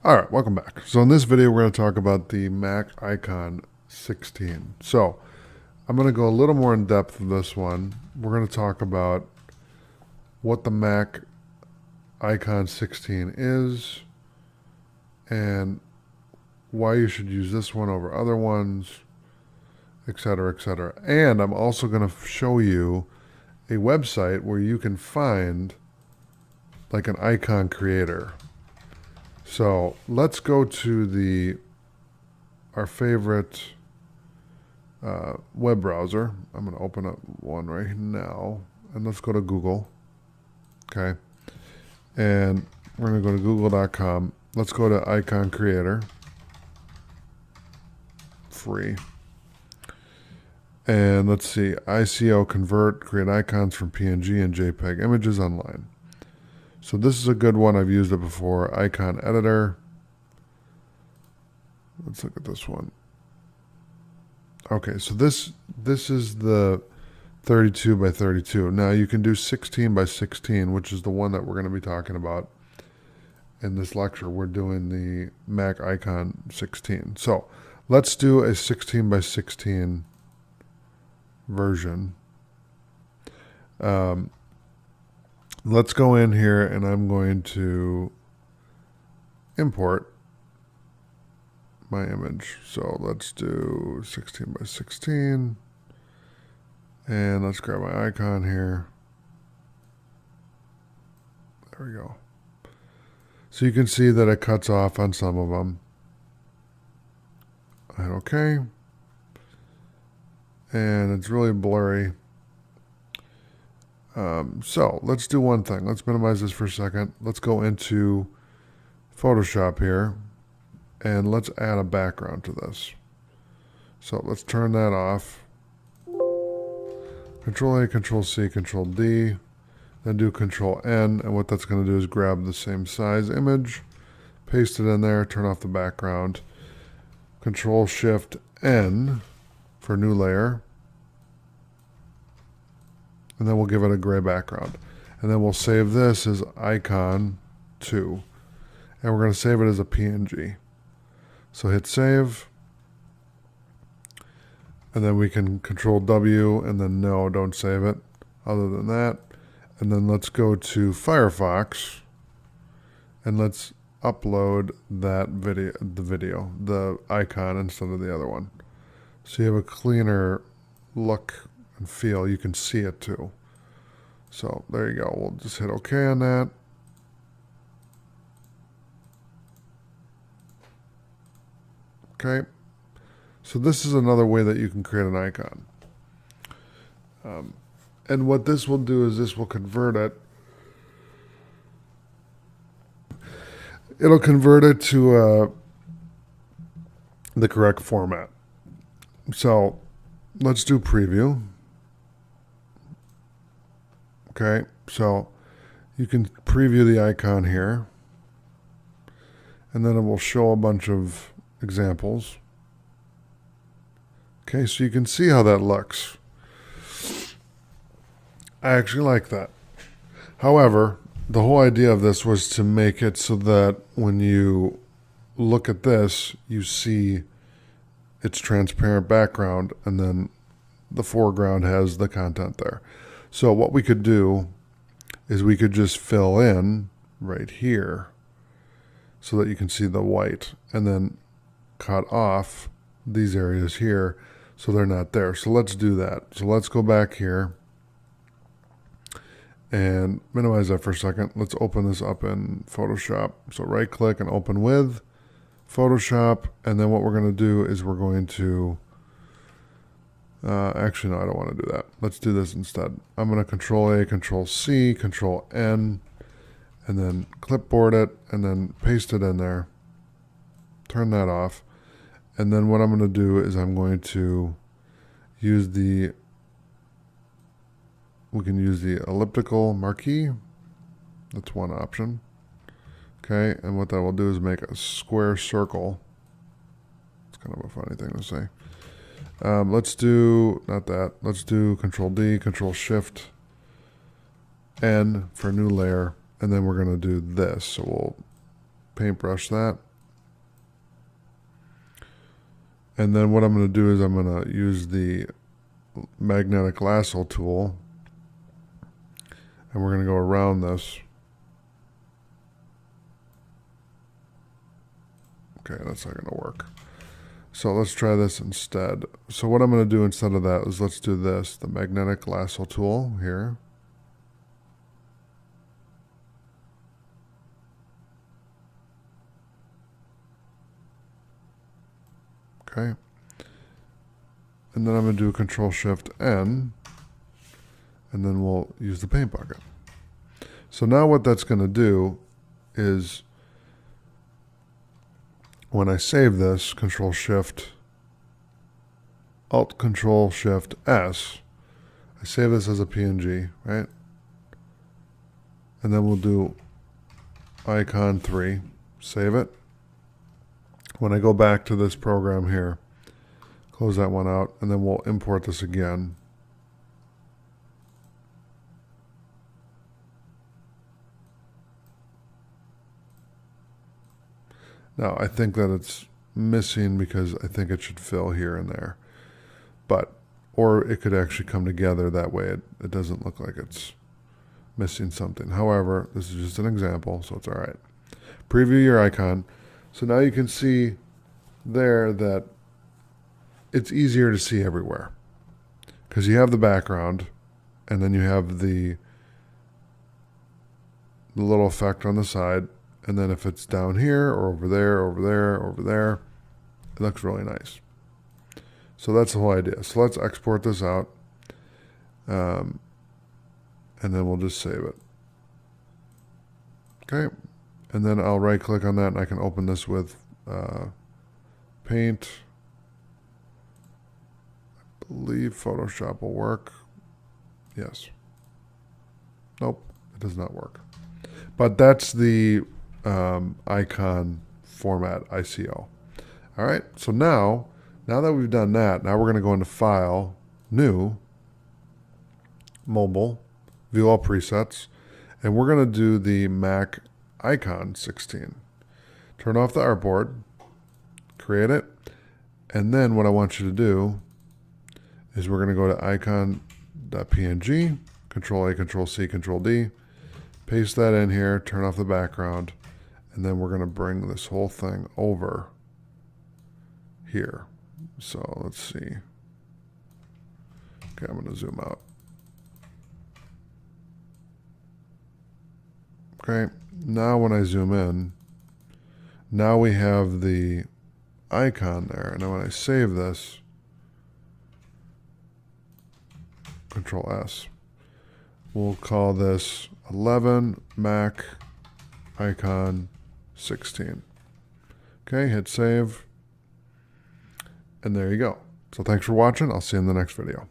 All right, welcome back. So in this video, we're going to talk about the Mac Icon 16. So I'm going to go a little more in depth with this one. We're going to talk about what the Mac Icon 16 is and why you should use this one over other ones, etc., etc. And I'm also going to show you a website where you can find like an icon creator. So let's go to our favorite web browser. I'm going to open up one right now, and let's go to Google. Okay, and we're going to go to google.com. Let's go to Icon Creator, free. And let's see, ICO convert, create icons from PNG and JPEG images online. So this is a good one. I've used it before. Icon Editor. Let's look at this one. Okay, so this is the 32 by 32. Now you can do 16 by 16, which is the one that we're going to be talking about in this lecture. We're doing the Mac Icon 16. So let's do a 16 by 16 version. Let's go in here and I'm going to import my image. So let's do 16 by 16 and let's grab my icon here. There we go. So you can see that it cuts off on some of them. Hit OK. And it's really blurry. So let's do one thing. Let's minimize this for a second. Let's go into Photoshop here and let's add a background to this. So let's turn that off. Control A, Control C, Control D, then do Control N, and what that's going to do is grab the same size image, paste it in there, turn off the background. Control Shift N for new layer. And then we'll give it a gray background. And then we'll save this as icon 2. And we're going to save it as a PNG. So hit save. And then we can Control W and then no, don't save it. Other than that. And then let's go to Firefox. And let's upload that video, the icon instead of the other one. So you have a cleaner look and feel. You can see it too. So there you go. We'll just hit OK on that. Okay. So this is another way that you can create an icon. And what this will do is this will convert it. It'll convert it to the correct format. So let's do preview. Okay, so you can preview the icon here, and then it will show a bunch of examples. Okay, so you can see how that looks. I actually like that. However, the whole idea of this was to make it so that when you look at this, you see its transparent background, and then the foreground has the content there. So what we could do is we could just fill in right here so that you can see the white, and then cut off these areas here so they're not there. So let's do that. So let's go back here and minimize that for a second. Let's open this up in Photoshop. So right click and open with Photoshop, and then what we're going to do is we're going to actually, no, I don't want to do that. Let's do this instead. I'm going to Control A, Control C, Control N, and then clipboard it, and then paste it in there. Turn that off. And then what I'm going to do is I'm going to use we can use the elliptical marquee. That's one option. Okay, and what that will do is make a square circle. It's kind of a funny thing to say. Let's do, not that, let's do Control D, Control Shift N for new layer, and then we're going to do this. So we'll paintbrush that, And then what I'm going to do is I'm going to use the magnetic lasso tool, and we're going to go around this. Okay, that's not going to work. So let's try this instead. So what I'm going to do instead of that is let's do this, the magnetic lasso tool here. Okay. And then I'm going to do Control-Shift-N, and then we'll use the paint bucket. So now what that's going to do is when I save this, Alt-Control-Shift-S, I save this as a PNG, right? And then we'll do icon 3, save it. When I go back to this program here, close that one out, and then we'll import this again. Now, I think that it's missing because I think it should fill here and there. Or it could actually come together that way. It doesn't look like it's missing something. However, this is just an example, so it's all right. Preview your icon. So now you can see there that it's easier to see everywhere because you have the background and then you have the little effect on the side. And then if it's down here or over there, over there, over there, it looks really nice. So that's the whole idea. So let's export this out. And then we'll just save it. Okay. And then I'll right click on that and I can open this with Paint. I believe Photoshop will work. Yes. Nope, it does not work. But that's the icon format ICO. All right, so now that we've done that, now we're going to go into File, New, Mobile, View All Presets, and we're going to do the Mac Icon 16. Turn off the artboard, create it, and then what I want you to do is we're going to go to icon.png, Control A, Control C, Control D, paste that in here, turn off the background, and then we're going to bring this whole thing over here. So let's see. Okay, I'm going to zoom out. Okay, now when I zoom in, now we have the icon there. And then when I save this, Control S, we'll call this 11 Mac Icon 16. Okay, hit save. And there you go. So thanks for watching. I'll see you in the next video.